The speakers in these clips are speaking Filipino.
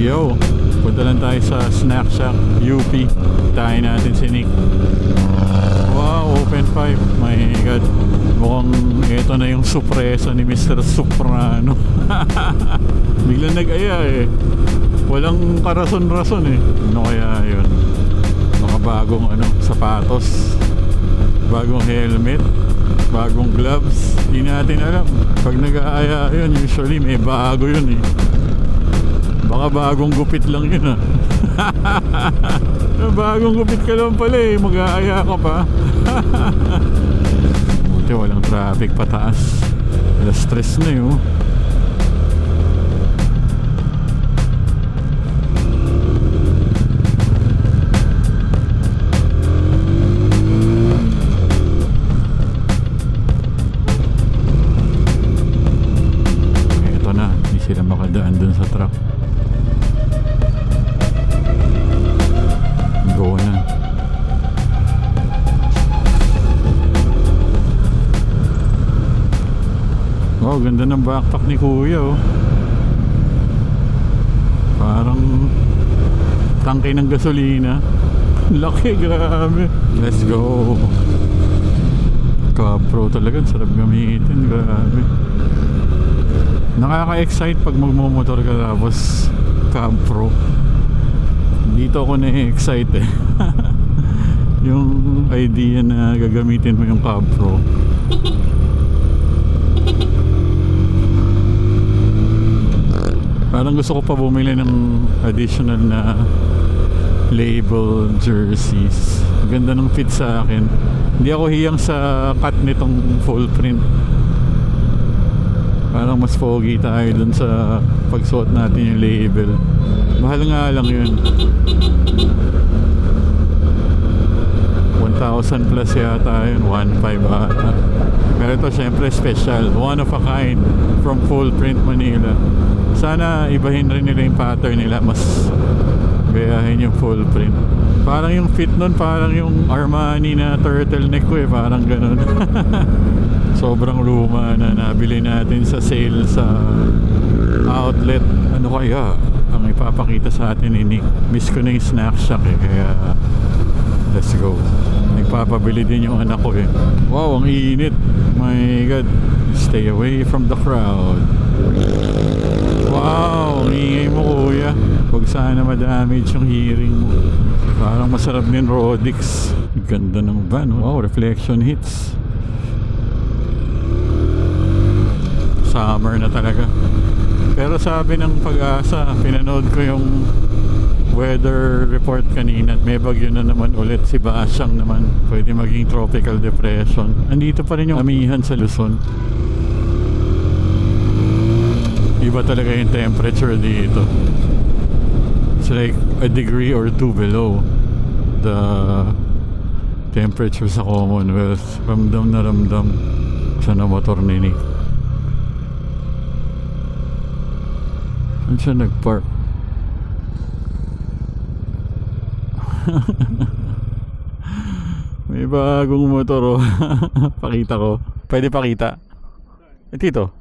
Yo, punta lang tayo sa Snack Shack UP. Tayo natin si Nick. Wow, open 5. My God, mukhang ito na yung sorpresa ni Mr. Soprano. Biglang nag-aya eh. Walang karason-rason eh. Ano kaya yun? Mga bagong sapatos, bagong helmet, bagong gloves. Hindi natin alam. Pag nag-aaya yun, usually may bago yun eh. Baka bagong gupit lang yun ah. Bagong gupit ka lang pala eh. Mag-aaya ka pa. Buti walang traffic pataas. Wala stress na yun. Ito na, hindi sila makadaan dun sa truck. Go na. Wow, ganda ng backpack ni Kuya oh. Parang tangke ng gasolina. Laki, grabe. Let's go. Cab Pro talaga, sarap gamitin, grabe. Nakaka-excite pag magmumotor ka tapos Cab Pro. Dito ako na-excite eh. Yung idea na gagamitin mo yung Cab Pro. Parang gusto ko pa bumili ng additional na label jerseys. Ganda ng fit sa akin. Hindi ako hiyang sa cut nitong full print. Parang mas pogi tayo dun sa pagsuot natin yung label. Mahal nga lang yun. 1,000 plus yata yun. 1,500 ata. Pero ito syempre special, one of a kind from Full Print Manila. Sana ibahin rin nila yung pattern nila, mas gayahin yung full print. Parang yung fit nun, parang yung Armani na turtleneck ko eh, parang ganun. Sobrang luma na, nabili natin sa sale sa outlet. Ano kaya ang ipapakita sa atin ni Nick? Miss ko na yung Snack Shack eh, kaya let's go. Nagpapabili din yung anak ko eh. Wow, ang init. My God, stay away from the crowd. Wow, ang ingay mo Kuya. Huwag sana ma-damage yung hearing mo. Parang masarap din Rodix. Ganda ng van. Wow, reflection hits. Summer na talaga. Pero sabi ng Pag-asa, pinanood ko yung weather report kanina, may bagyo na naman ulit. Si Basyang naman, pwede maging tropical depression. Andito pa rin yung amihan sa Luzon. Iba talaga yung temperature dito. It's like a degree or two below the temperature sa Commonwealth. Ramdam na ramdam sa motor ni Nick. Saan siya nagpark? May bagong motor oh. Pakita ko. Pwede pakita? Dito.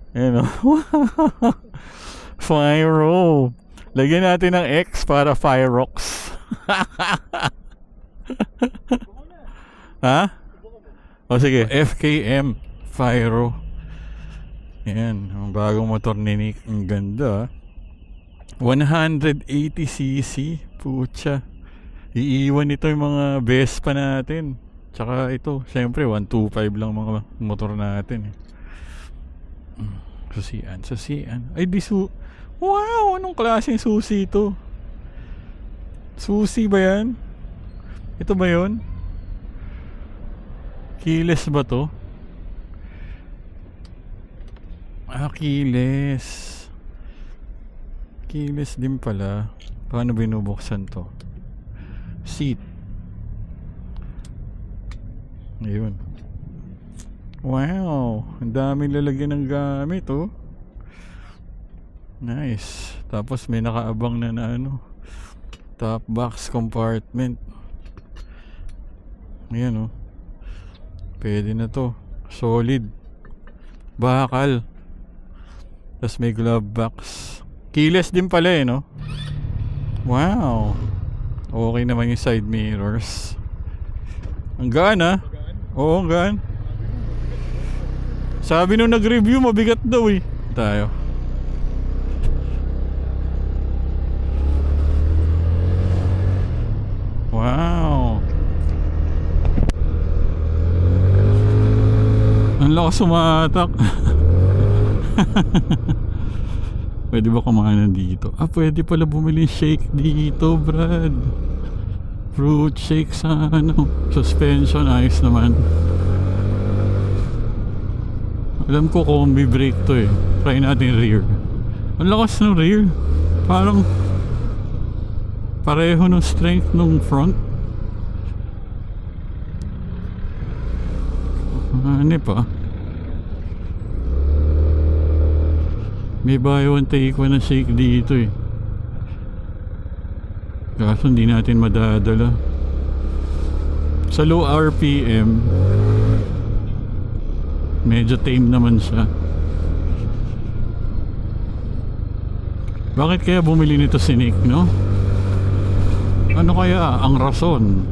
Ayan o. Fyro. Lagyan natin ng X para Fyrox. Ha? O sige, FKM Fyro. Ayan, ang bagong motor ni Nick. Ang ganda 180cc. Pucha. Iiwan ito yung mga Vespa natin. Tsaka ito, syempre 125 lang mga motor natin eh. Susian. Ay, wow, anong klaseng susi ito? Susi ba yan? Ito ba yun? Keyless ba to? Ah, keyless. Keyless din pala. Paano binubuksan to? Seat. Ayun. Wow, ang daming lalagyan ng gamit oh. Nice. Tapos may nakaabang na top box compartment. Ayan oh. Pwede na to. Solid. Bakal. Tapos may glove box. Keyless din pala eh, no? Wow. Okay naman yung side mirrors. Ang gaan ah. Oo, ang gaan. Sabi nung nag-review, mabigat daw eh. Tayo. Wow. Ang lakas sumatak. Pwede ba kumain dito? Ah, pwede pala bumili shake dito, Brad. Fruit shake sa ano, suspension, ayos naman. Alam ko combi brake to eh. Try natin rear. Ang lakas ng rear. Parang pareho ng strength ng front. Ano pa? May buy one take one na shake dito eh. Kaso hindi natin madadala. Sa low RPM medyo tame naman siya. Bakit kaya bumili nito si Nick, no? Ano kaya ang rason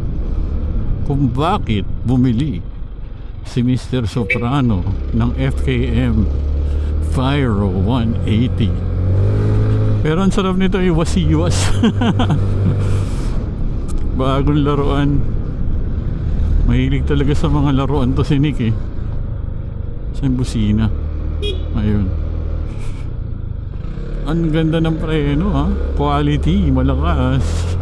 kung bakit bumili si Mr. Soprano ng FKM Fyro 180? Pero ang sarap nito, iwas-iwas. Bagong laruan. Mahilig talaga sa mga laruan to si Nick eh. Sa busina. Ayun. Ang ganda ng preno ha. Quality, malakas.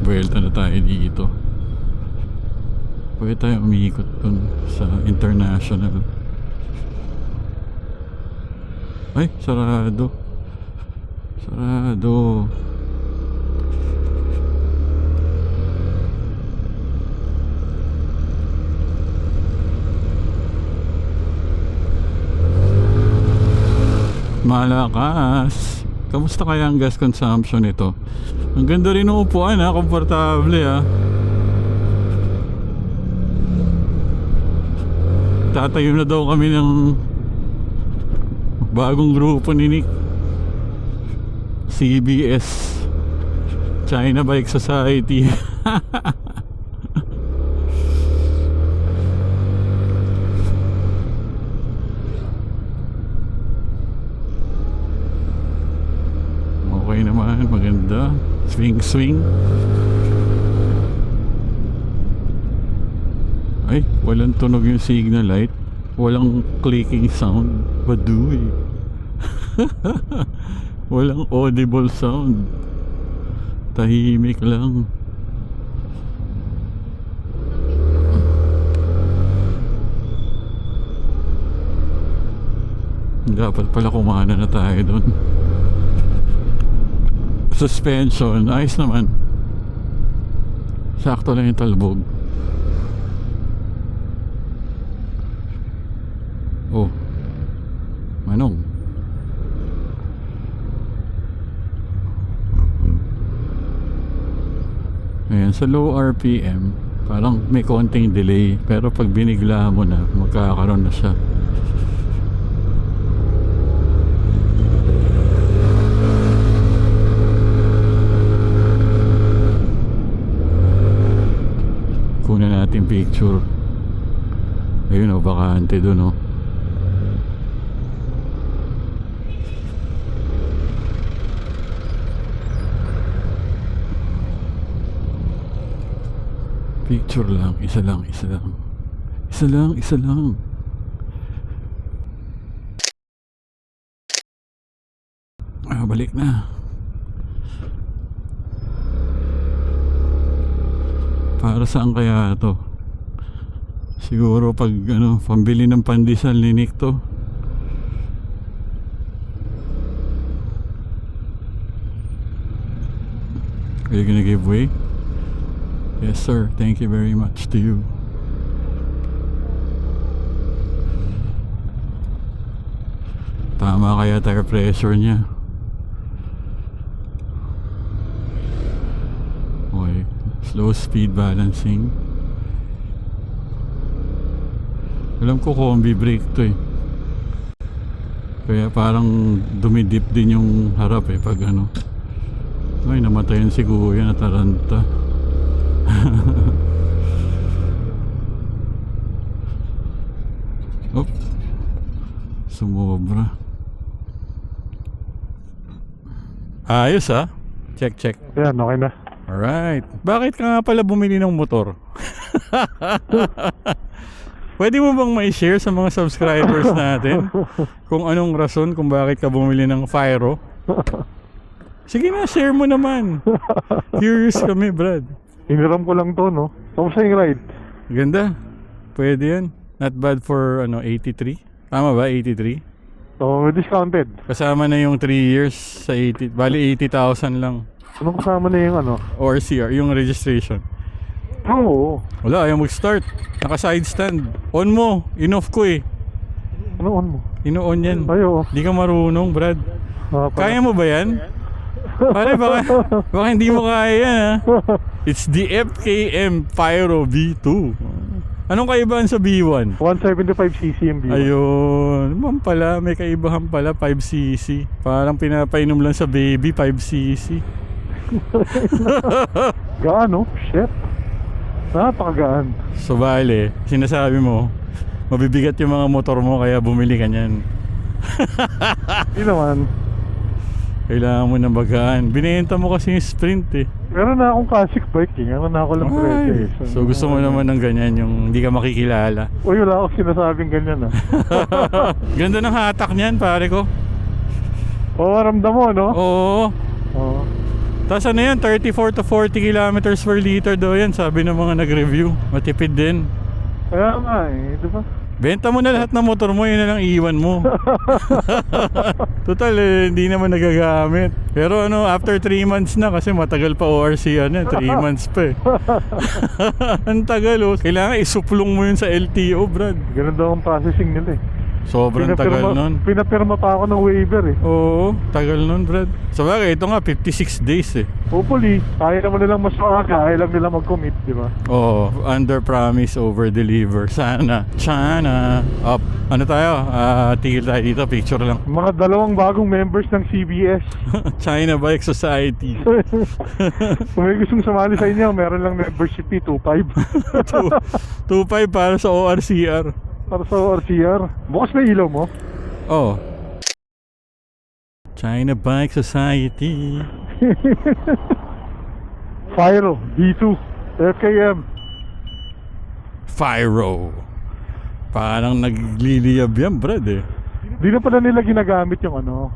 Buwelta na tayo dito. Pwede tayo umiikot dun sa international. Ay, sarado. Sarado. Malakas. Kamusta kaya ang gas consumption nito? Ang ganda rin ng upuan ha, komportable ha. Tatayo na daw kami ng bagong grupo ni Nick. CBS, China Bike Society. Okay naman, maganda. Swing swing. Ay, walang tunog yung signal light. Walang clicking sound. Baduy. Walang audible sound. Tahimik lang. Dapat pala kumana na tayo doon. Suspension, ayos naman. Sakto lang yung talbog. Oh, Manong. Ayan, sa low RPM parang may konting delay, pero pag binigla mo na, magkakaroon na siya. Kunin natin picture. Ayun o, bakante doon o. Picture lang, isa lang, isa lang. Isa lang, isa lang. Ah, balik na. Para saan kaya to? Siguro pag ano, pambili ng pandesal ni Nick to. Are you gonna give way? Yes sir, thank you very much to you. Tama kaya tire pressure niya. Okay, slow speed balancing. Alam ko combi brake to eh. Kaya parang dumidip din yung harap eh pag ano. Ay, namatayan si Kuya na taranta. Op. Sumobra. Ayos ah. Check. Yan, okay na. Alright. Bakit ka nga pala bumili ng motor? Pwede mo bang ma-share sa mga subscribers natin kung anong rason kung bakit ka bumili ng Fyro? Sige na, share mo naman. Curious kami, Brad. Iniram ko lang to, no? Kamusta yung ride? Ganda. Pwede yan. Not bad for 83. Tama ba? 83? So, discounted. Kasama na yung 3 years sa 80. Bali 80,000 lang. Anong kasama na yung ano? ORCR, yung registration. Oo. Wala, ayaw mag-start. Naka-side stand. On mo. In-off ko eh. Ano on mo? Ino-on yan. Ayo. Di ka marunong, Brad. Kaya mo ba yan? Pare, baka hindi mo kaya yan ha. It's the FKM Fyro V2. Anong kaibahan sa B1? 175cc yung B1. Ayun. Naman pala, may kaibahan pala 5cc. Parang pinapainom lang sa baby 5cc. Gaan, no? Shit. Napakagaan. So bale, sinasabi mo, mabibigat yung mga motor mo kaya bumili ka niyan. Hindi naman. Kailangan mo ng bagaan. Binenta mo kasi yung Sprint eh. Meron na akong classic bike eh. Meron na ako lang Ay, so gusto mo naman ng ganyan, yung hindi ka makikilala. Uy, wala akong sinasabing ganyan ah. Ganda ng hatak niyan, pare ko. Oo, ramdam mo, no? Oo. Oo. Tapos ano yan, 34 to 40 kilometers per liter daw yan, sabi ng mga nag-review. Matipid din. Kaya nga eh, di ba? Benta mo na lahat ng motor mo, yun na lang iwan mo. Total eh, hindi naman nagagamit. Pero ano, after 3 months na, kasi matagal pa ORCR na, 3 months pa eh. Ang tagal oh. Kailangan isuplong mo yun sa LTO, Brad. Ganun daw ang processing nila eh. Sobrang tagal nun. Pinapirma pa ako ng waiver eh. Oo, tagal nun, Brad. So bagay, ito nga 56 days eh. Hopefully, kaya naman nilang mas maaga, kaya lang nila mag-commit, di ba? Oo, under promise, over deliver. Sana. Up. Ano tayo? Tigil tayo dito, picture lang. Mga dalawang bagong members ng CBS. China Bike Society. Kung may gustong sumali sa inyo, meron lang membership fee, 2.5. 2.5 para sa ORCR. Para sa ORCR. Bukas na ilaw mo. Oh. China Bike Society. Fyro, B2, FKM. Fyro. Parang nagliliyab yan, Brad eh. Di na pala nila ginagamit yung ano,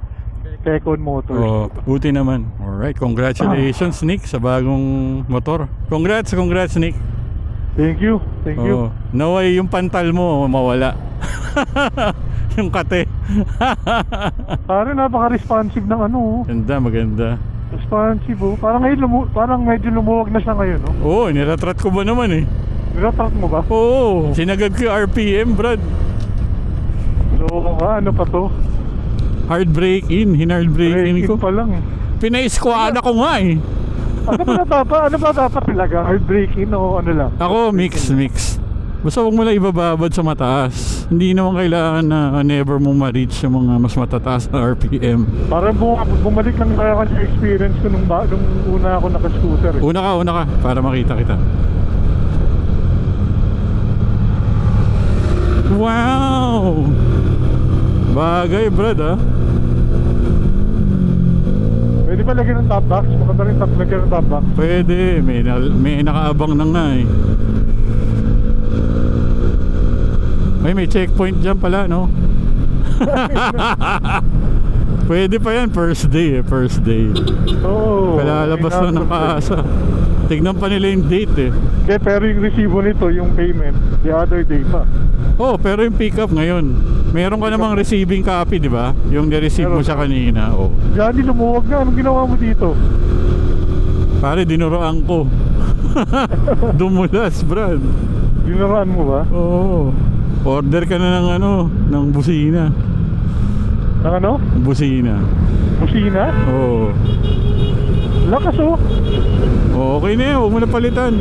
Tekon Motors. Oh, buti naman. Alright, congratulations Nick sa bagong motor. Congrats Nick. Thank you. Oh, naway yung pantal mo mawala. Yung kate. Parang napaka-responsive ng ano. Maganda. Responsive oh. Parang medyo lumuwag na siya ngayon, no? Oo, niratrat ko ba naman eh. Nilatrat mo ba? Oo, sinagad ko yung RPM, Brad. So, ano pa to? Hard brake in, hinard brake in ko. Pa lang. Pina-squad ako nga eh. Ano ba dapat talaga? Hard braking o ano lang? Ako, mix. Basta huwag mo lang ibababad sa mataas. Hindi naman kailangan na never mo ma-reach yung mga mas matataas na RPM. Parang bumalik lang kaya yung experience ko nung una ako naka-scooter eh. Una ka, para makita kita. Wow! Bagay, Brad ah. Pwede ba lagyan ng top box? Maganda rin lagyan ng top box. Pwede, may nakaabang na nga eh. May checkpoint dyan pala, no? Pwede pa yan, first day. Oo. Kalalabas na ng kaasa. Tignan pa nila yung date eh. Okay, pero yung resibo nito, yung payment, the other day pa. Oh, pero yung pick up ngayon, meron ka namang receiving copy, di ba? Yung ni-receive mo siya kanina. Oh. Johnny, lumuwag na. Anong ginawa mo dito? Pare, dinuroan ko. Dumulas, Brad. Dinaraan mo ba? Oo. Order ka na ng busina. Ng ano? Busina. Busina? Oo. Lakas oh. Okay na yan, huwag mo na palitan.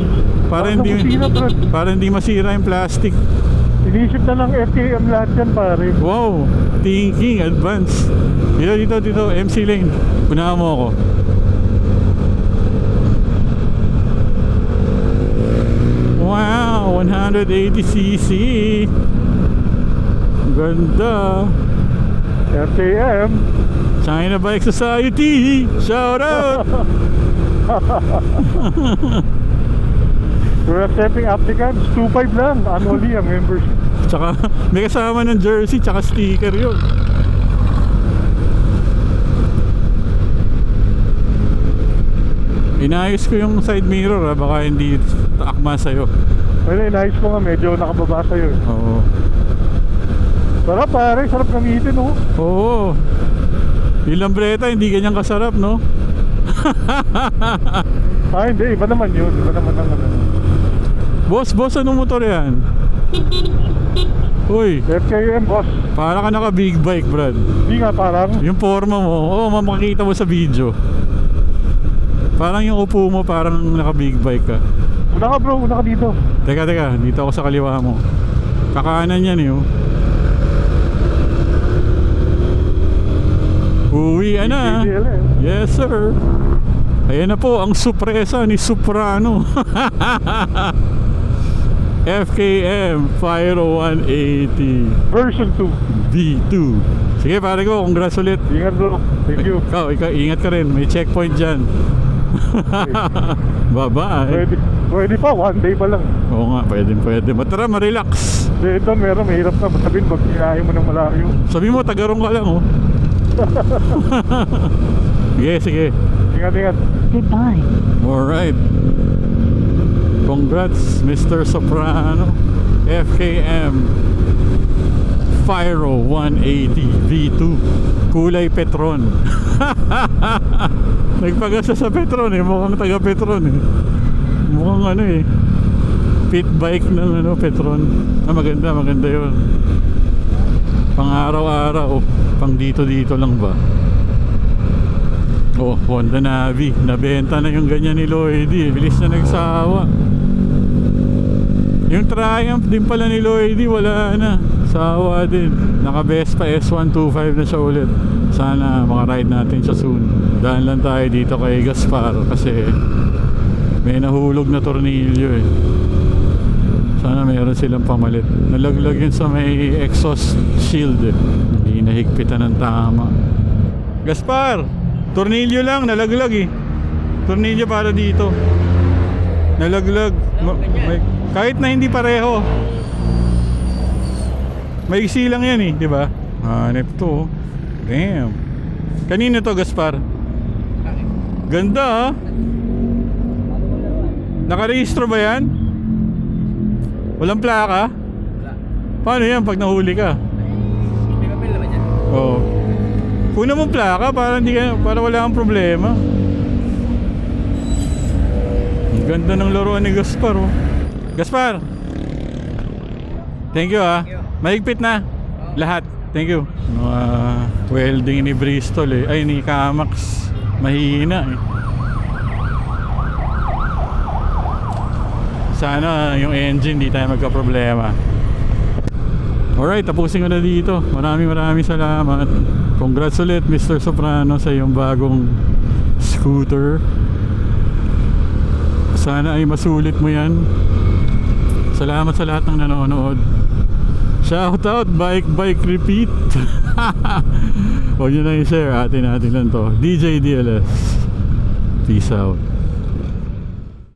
Para Lakas ng busina, Brad. hindi masira yung plastic. Inisip na ng FKM lahat yan, pare. Wow, thinking, advance. Dito, MC Lane. Punahan mo ako. Wow, 180cc. Ganda. FKM. China Bike Society. Shout out. We're accepting applicants. 2.5 lang. Annually ang membership. Tsaka may kasama ng jersey, tsaka sticker yun. Inayos ko yung side mirror, baka hindi akma sa'yo. Well, inayos ko nga, medyo nakababa sa'yo. Oo. Sarap pare, sarap gamitin, oh. Oo. Yung lambreta, hindi ganyan kasarap, no? Ah, hindi. Iba naman yun. Iba naman ang ano. Boss, anong motor yan? Uy, FKM, boss. para ka naka big bike, Brad. Hindi nga, parang. Yung forma mo, makikita mo sa video. Parang yung upo mo, parang naka big bike ka. Una ka, bro. Una ka dito. Teka, dito ako sa kaliwa mo. Kakanan yan, eh, oh. Uwi na. DDL, eh. Yes, sir. Ayan na po ang supresa ni Soprano. FKM Pyro 180 Version 2. V2. Sige pare ko, congrats ulit. Ingat, bro. Thank you. Ikaw, ingat ka rin. May checkpoint dyan. Bye-bye. Pwede pa. One day pa lang. Oo nga, pwede. Matara, ma-relax. Ito, meron. Mahirap na. Sabihin, pag kinahin mo ng malayo. Sabi mo, tagarong ka lang, oh. Sige. Ingat. Goodbye. Alright. Congrats, Mr. Soprano. FKM Pyro 180 V2. Kulay Petron. Nagpagasa sa Petron, eh. Mukhang taga Petron, eh. Mukhang ano, eh. Pit bike ng Petron. Maganda yun. Pang araw-araw. Pang dito lang ba? Oh, Honda Navi. Nabenta na yung ganyan ni Lloydie. Bilis na nagsawa. Yung Triumph din pala ni Lloydie, wala na. Sawa din. Naka-Vespa S125 na siya ulit. Sana makaride natin siya soon. Daan lang tayo dito kay Gaspar kasi may nahulog na tornilyo, eh. Sana mayroon silang pamalit. Nalaglag yun sa may exhaust shield, eh. Hindi nahigpitan ng tama. Gaspar! Tornilyo lang, nalaglag, eh. Tornilyo para dito. Nalaglag. Kahit na hindi pareho. Maiksi lang yan, eh, di ba? Hanep to. Damn. Kanino to, Gaspar? Ganda, ah. Nakarehistro ba yan? Walang plaka? Paano yan pag nahuli ka? May papel naman dyan. Oo. Kuna mo plaka para wala kang problema. Ang ganda ng laruan ni Gaspar, oh. Gaspar! Thank you, ah. Mahigpit na. Lahat. Thank you. Welding ni Bristol, eh. Ay, ni Kamax. Mahina, eh. Sana yung engine di tayo magka-problema. Alright, tapusin ko na dito. Maraming salamat. Congrats ulit, Mr. Soprano, sa iyong bagong scooter. Sana ay masulit mo yan. Salamat sa lahat ng nanonood. Shoutout, bike repeat. Huwag nyo na i-share. Atin lang to. DJ DLS. Peace out.